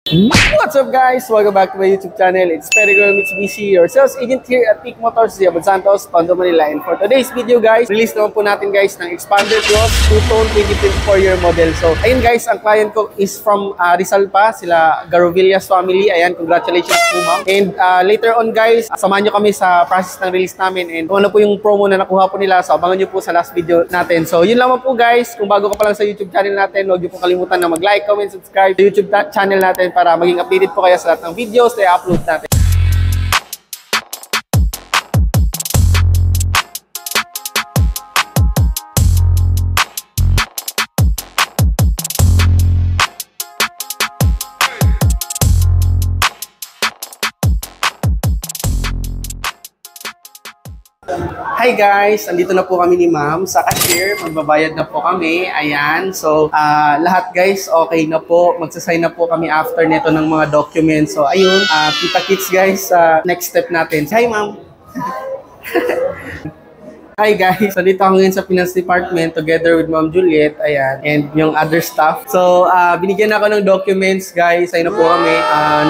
What's up guys? Welcome back to my YouTube channel. It's Perigro Mitsubishi, your sales agent here at Peak Motors, Diabon Santos, Tondo, Manila. And for today's video guys, release naman po natin guys ng Expander Cross 2-tone 2024 year model. So ayun guys, ang client ko is from Rizal pa, sila Garovillas family. Ayan, congratulations po ma'am. And later on guys, samahan nyo kami sa process ng release namin. And kung ano po yung promo na nakuha po nila, so abangan nyo po sa last video natin. So yun lamang po guys, kung bago ka pa lang sa YouTube channel natin, huwag nyo po kalimutan na mag-like, comment, subscribe sa YouTube channel natin para maging updated po kayo sa lahat ng videos na i-upload natin. Hi guys! Andito na po kami ni ma'am sa cashier. Magbabayad na po kami. Ayan. So, lahat guys, okay na po. Magsasign na po kami after nito ng mga documents. So, ayun. Kita-kits guys sa next step natin. Hi ma'am! Hi guys! So, dito ako ngayon sa Finance Department together with Ma'am Juliet. Ayan. And yung other staff. So, binigyan ako ng documents guys. Ayun na po kami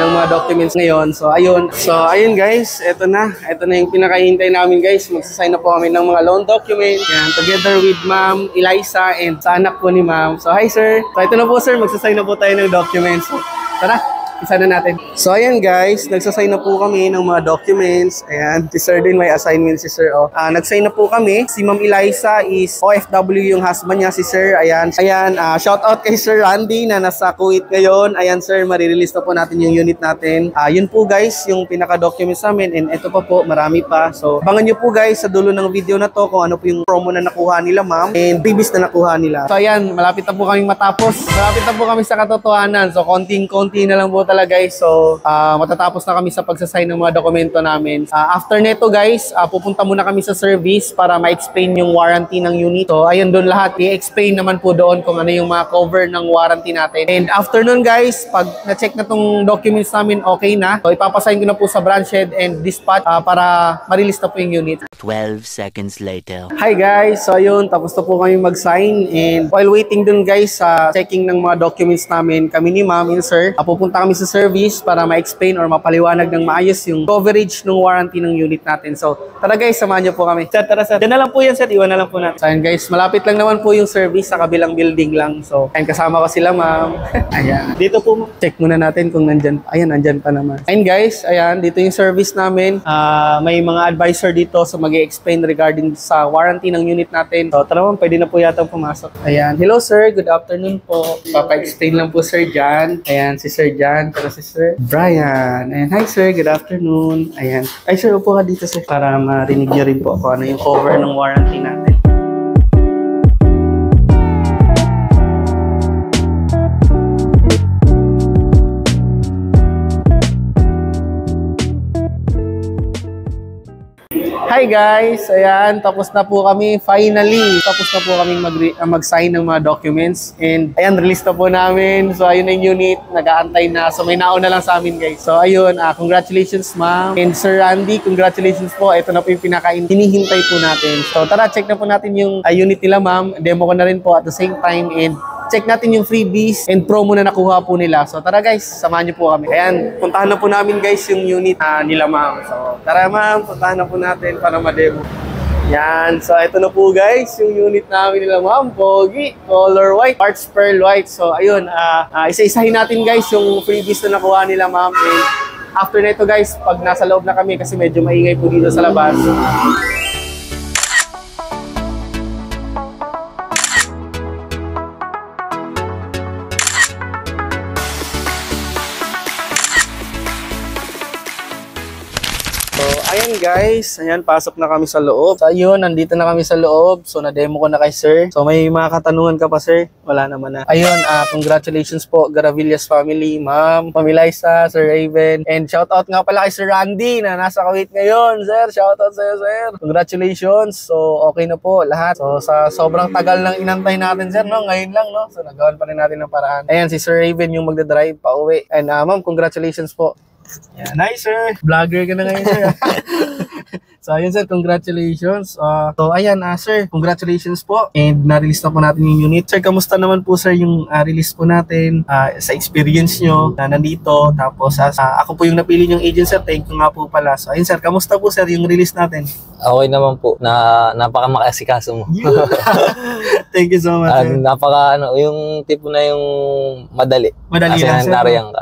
ng mga documents ngayon. So, ayun. So, ayun guys. Ito na. Ito na yung pinakahintay namin guys. Magsasign na po kami ng mga loan documents. Ayan. Together with Ma'am Eliza and sa anak po ni Ma'am. So, hi sir! So, ito na po sir. Magsasign na po tayo ng documents. So, tara! Isa na natin. So, ayan guys, nagsasign na po kami ng mga documents. Ayan, si sir din may assignment si sir. Oh. Nagsign na po kami. Si Ma'am Eliza is OFW yung husband niya si sir. Ayan, shout out kay Sir Randy na nasa Kuwait ngayon. Ayan sir, marirelease na po natin yung unit natin. Yun po guys, yung pinaka-documents namin. And ito pa po, marami pa. So, abangan nyo po guys sa dulo ng video na to kung ano po yung promo na nakuha nila ma'am and previous na nakuha nila. So, ayan, malapit na po kaming matapos. Malapit na po kami sa katotohanan. So, konting-konti na lang po talaga guys. So, matatapos na kami sa pagsasign ng mga dokumento namin. After neto guys, pupunta muna kami sa service para ma-explain yung warranty ng unit. So, ayun doon lahat. I-explain naman po doon kung ano yung mga cover ng warranty natin. And after nun guys, pag na-check na tong documents namin, okay na. So, ipapasign ko na po sa branch head and dispatch para ma-release na po yung unit. 12 seconds later. Hi guys! So, ayun. Tapos na po kami mag-sign. And while waiting dun guys sa checking ng mga documents namin, kami ni ma'am and sir, pupunta kami sa service para ma-explain or mapaliwanag ng maayos yung coverage ng warranty ng unit natin. So, tara guys, samahan niyo po kami. Sir, tara sir. Diyan na lang po yan sir, iwan na lang po natin. So, ayan guys, malapit lang naman po yung service sa kabilang building lang. So, ayan, kasama ko sila ma'am. Ayan. Dito po, check muna natin kung nandyan. Ayan, nandyan pa naman. Ayan guys, ayan, dito yung service namin. May mga advisor dito so mag-explain regarding sa warranty ng unit natin. So, tara ma'am, pwede na po yata pumasok. Ayan. Hello sir, good afternoon po. Papa-explain lang po Sir Jan. Ayan, si Sir Jan. Tara si Sir Brian. And hi sir, good afternoon. Ayan. Ay sir, upo ka dito sir para marinig niyo rin po kung ano yung cover ng warranty natin. Hi guys! Ayan, tapos na po kami. Finally, tapos na po kami mag-sign ng mga documents. And ayan, release na po namin. So ayun na yung unit, nag-aantay na. So may nauna lang sa amin guys. So ayun, congratulations ma'am. And Sir Randy, congratulations po. Ito na po yung pinaka-hinihintay po natin. So tara, check na po natin yung unit nila ma'am. Demo ko na rin po at the same time. And check natin yung freebies and promo na nakuha po nila. So tara guys, samahan niyo po kami. Ayan, puntahan na po namin guys yung unit nila ma'am. So tara ma'am, puntahan na po natin para ma-demo. Yan, so ito na po guys yung unit namin nila ma'am. Pogi, color white, parts pearl white. So ayun, isa-isahin natin guys yung freebies na nakuha nila ma'am. And after na ito guys, pag nasa loob na kami kasi medyo maingay po dito sa labas. Ayan guys, ayan, pasok na kami sa loob. So ayun, nandito na kami sa loob. So na-demo ko na kay sir. So may mga katanungan ka pa sir? Wala naman na. Ayun, congratulations po Garovillas family, ma'am, Ma'am Eliza, Sir Raven. And shout out nga pala kay Sir Randy na nasa Kuwait ngayon. Sir, shout out sa'yo sir. Congratulations. So okay na po lahat. So sa sobrang tagal lang inantay natin sir, no? Ngayon lang, no? So nagawan pa rin natin ng paraan. Ayan, si Sir Raven yung magdadrive pa uwi. And ma'am, congratulations po. Yeah, nice sir. Vlogger ka na ngayon sir. So So, ayun sir, congratulations. So, ayan, sir, congratulations po. And na-release na po natin yung unit. Sir, kamusta naman po sir yung release po natin sa experience nyo na nandito. Tapos, ako po yung napili yung agent sir. Thank you nga po pala. So, ayun sir, kamusta po sir yung release natin? Okay naman po. Napaka makasikaso mo. Thank you so much sir. Napaka yung tipo na yung madali. Madali kasi lang sir. Nariyan ka.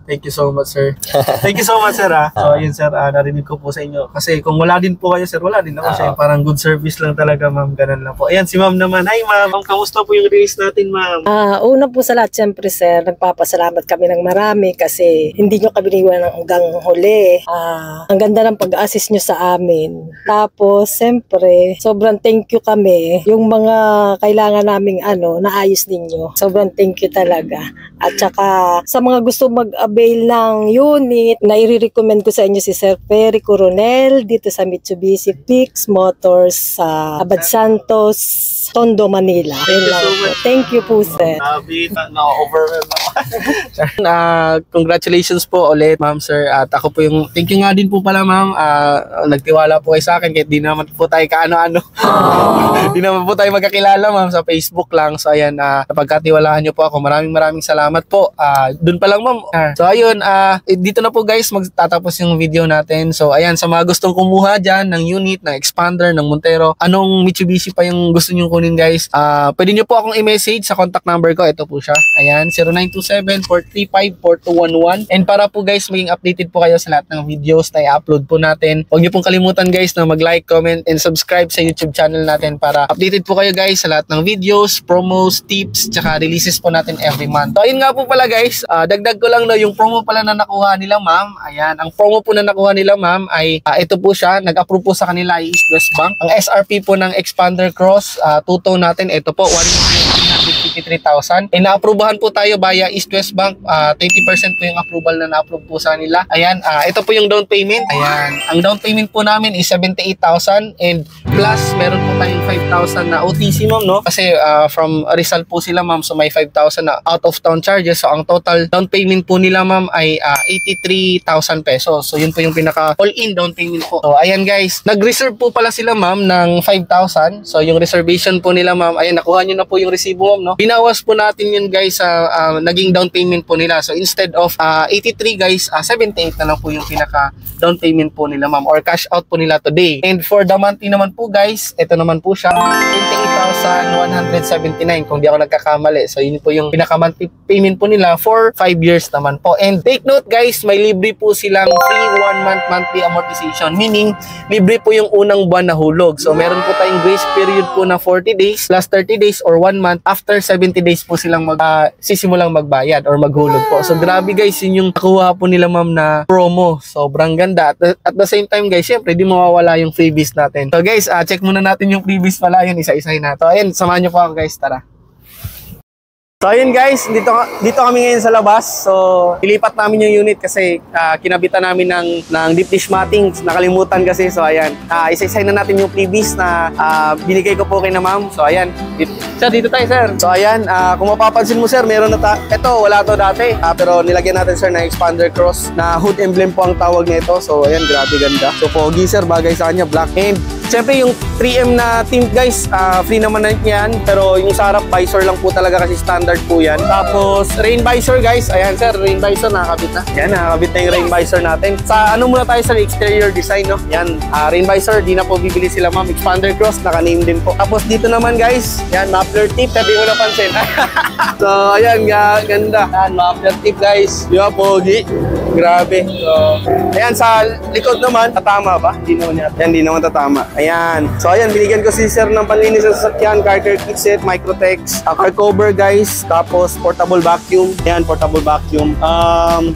Thank you so much, sir. Thank you so much, sir. So, ayun, sir, narinig ko po sa inyo. Kasi kung wala din po kayo, sir, wala din ako. Siya parang good service lang talaga, ma'am. Ganun lang po. Ayan, si ma'am naman. Hi, ma'am. Kamusta po yung release natin, ma'am? Una po sa lahat, siyempre, sir, nagpapasalamat kami ng marami kasi hindi nyo kami iniwan hanggang huli. Ang ganda ng pag-assist nyo sa amin. Tapos, siyempre, sobrang thank you kami. Yung mga kailangan naming naayos ninyo. Sobrang thank you talaga. At saka, sa mga gusto mag-avail ng unit, na i-recommend ko sa inyo si Sir Perry Coronel dito sa Mitsubishi Pix Motors sa Abad Santos, Tondo, Manila. Thank you po, sir. Na-overwhelm ako. Congratulations po ulit, ma'am, sir. At ako po yung, thank you nga din po pala, ma'am. Nagtiwala po kayo sa akin kahit di naman po tayo kaano-ano. Di naman po tayo magkakilala, ma'am, sa Facebook lang. So, ayan, napagkatiwalaan nyo po ako. Maraming salamat po. Dun pa lang, ma'am. So, ayun, dito na po guys, magtatapos yung video natin. So, ayan, sa mga gustong kumuha dyan ng unit, ng expander, ng Montero, anong Mitsubishi pa yung gusto nyo kunin guys, pwede nyo po akong i-message sa contact number ko. Ito po siya. Ayan, 0927-435-4211. And para po guys, maging updated po kayo sa lahat ng videos na i-upload po natin. Huwag nyo pong kalimutan guys na mag-like, comment, and subscribe sa YouTube channel natin para updated po kayo guys sa lahat ng videos, promos, tips, tsaka releases po natin every month. So, ayun nga po pala guys, dagdag ko lang yung promo pala na nakuha nila, ma'am. Ayan, ang promo po na nakuha nila, ma'am, ay ito po siya. Nag-approve po sa kanila East West Bank. Ang SRP po ng Expander Cross, tuto natin, ito po, 1,353,000. And na-approvehan po tayo via East West Bank. 20% po yung approval na na-approve po sa nila. Ayan, ito po yung down payment. Ayan, ang down payment po namin is 78,000 and plus, meron po tayong 5,000 na OTC, ma'am, no? Kasi from Rizal po sila, ma'am, so may 5,000 na out of town charges. So, ang total down payment po nila, ma'am, ay 83,000 pesos. So, yun po yung pinaka all-in down payment po. So, ayan guys, nag-reserve po pala sila, ma'am, ng 5,000. So, yung reservation po nila, ma'am, ayan, nakuha nyo na po yung resibo, ma'am, no? Binawas po natin yun guys sa naging down payment po nila. So, instead of 83 guys, 78 na lang po yung pinaka down payment po nila, ma'am, or cash out po nila today. And for the monthly naman po guys, ito naman po siya, 28,179 kung di ako nagkakamali. So, yun po yung pinaka monthly payment po nila for 5 years naman po. And take note guys, may libre po silang free 1 month monthly amortization. Meaning, libre po yung unang buwan na hulog. So, meron po tayong grace period po na 40 days plus 30 days or 1 month. After 70 days po silang sisimulang magbayad or maghulog po. So, grabe guys, yun yung nakuha po nila, ma'am, na promo. Sobrang ganda. At the same time guys, syempre, di mawawala yung freebies natin. So guys, check muna natin yung freebies pala. Yun, isa-isahin natin. So, ayun, samahan nyo po ako guys. Tara. So ayun guys, dito kami ngayon sa labas. So ilipat namin yung unit kasi kinabitan namin ng deep dish matting. Nakalimutan kasi. So ayan, isa-isa na natin yung freebies na binigay ko po kay na ma'am. So ayan, dito tayo sir. So ayan, kung mapapansin mo sir, meron na ito, wala to dati. Pero nilagyan natin sir na Expander Cross na hood emblem po ang tawag nito. So ayan, grabe ganda. So pogi sir, bagay sa kanya, black. And syempre yung 3M na tint guys, free naman na yan. Pero yung sa harap visor lang po talaga kasi standard po yan. Tapos rain visor guys, ayan sir, rain visor nakakabit na. Yan, nakakabit na yung rain visor natin. Sa ano muna tayo sa exterior design, no? Yan, rain visor, di na po bibili sila ma'am. Expander Cross, naka-name din po. Tapos dito naman guys, yan, muffler tip, hindi mo napansin. So ayan, ganda. Yan, muffler tip guys. Di ba, pogi? Grabe. So, ayan, sa likod naman, tatama ba? Hindi naman yan. Yan, di naman tatama. Ayan. So, ayan, binigyan ko si sir ng panlinis sa sasakyan, car care kit set, Microtex, car cover guys, tapos portable vacuum. Ayan, portable vacuum.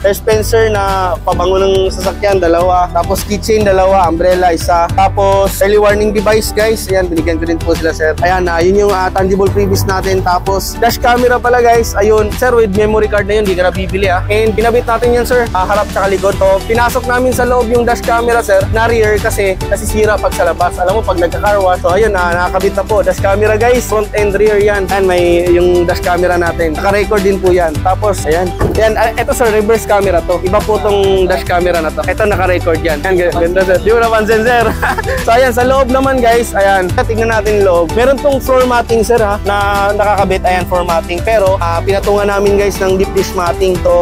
Air dispenser na pabango ng sasakyan, dalawa. Tapos keychain, dalawa. Umbrella, isa. Tapos early warning device guys. Ayan, binigyan ko din po sila sir. Ayan, yun yung tangible freebies natin. Tapos dash camera pala guys. Ayun, sir, with memory card na yun, di ka na bibili And pinabit natin yan sir. harap tsaka likod. So, pinasok namin sa loob yung dash camera, sir, na rear kasi nasisira pag sa labas. Alam mo, pag nagka-car wash, so ayun, nakakabit na po. Dash camera, guys, front and rear yan. And may yung dash camera natin. Naka-record din po yan. Tapos, ayan. Yan, ito sir, reverse camera to. Iba po tong dash camera na to. Ito, naka-record yan. Ayan, ganda, sir. Di mo napansin, sir. So, ayan, sa loob naman, guys, ayan. Tingnan natin yung loob. Meron tong floor matting, sir, ha, na nakakabit. Ayan, floor matting. Pero, pinatungan namin, guys, ng deep dish matting to.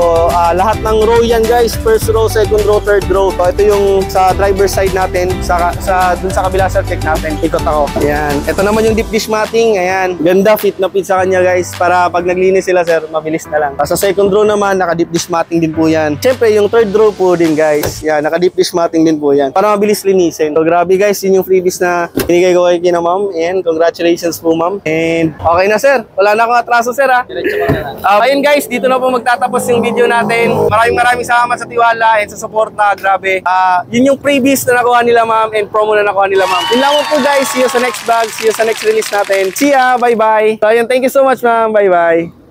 Lahat ng row yan, guys. First row, second row, third row. So, ito yung sa driver's side natin. Dun sa kabila, sir, check natin. Ikot ako. Ayan. Ito naman yung deep dish matting. Ayan. Ganda, fit na fit sa kanya, guys. Para pag naglinis sila, sir, mabilis na lang. Sa second row naman, naka deep dish matting din po yan. Siyempre, yung third row po din, guys. Yan, naka deep dish matting din po yan. Para mabilis linisin. So, grabe, guys. Yun yung freebies na binigay ko kay Kina, ma'am. And congratulations po, ma'am. And okay na, sir. Wala na akong atraso, sir, ha. Ayun, guys. Dito na po magtatapos yung video natin. Maraming salamat sa tiwala and sa suporta. Grabe. Yun yung freebies na nakuha nila, ma'am, and promo na nakuha nila, ma'am. Yun lang po, guys. See you sa next vlog. See you sa next release natin. See ya. Bye-bye. So, ayun. Thank you so much, ma'am. Bye-bye.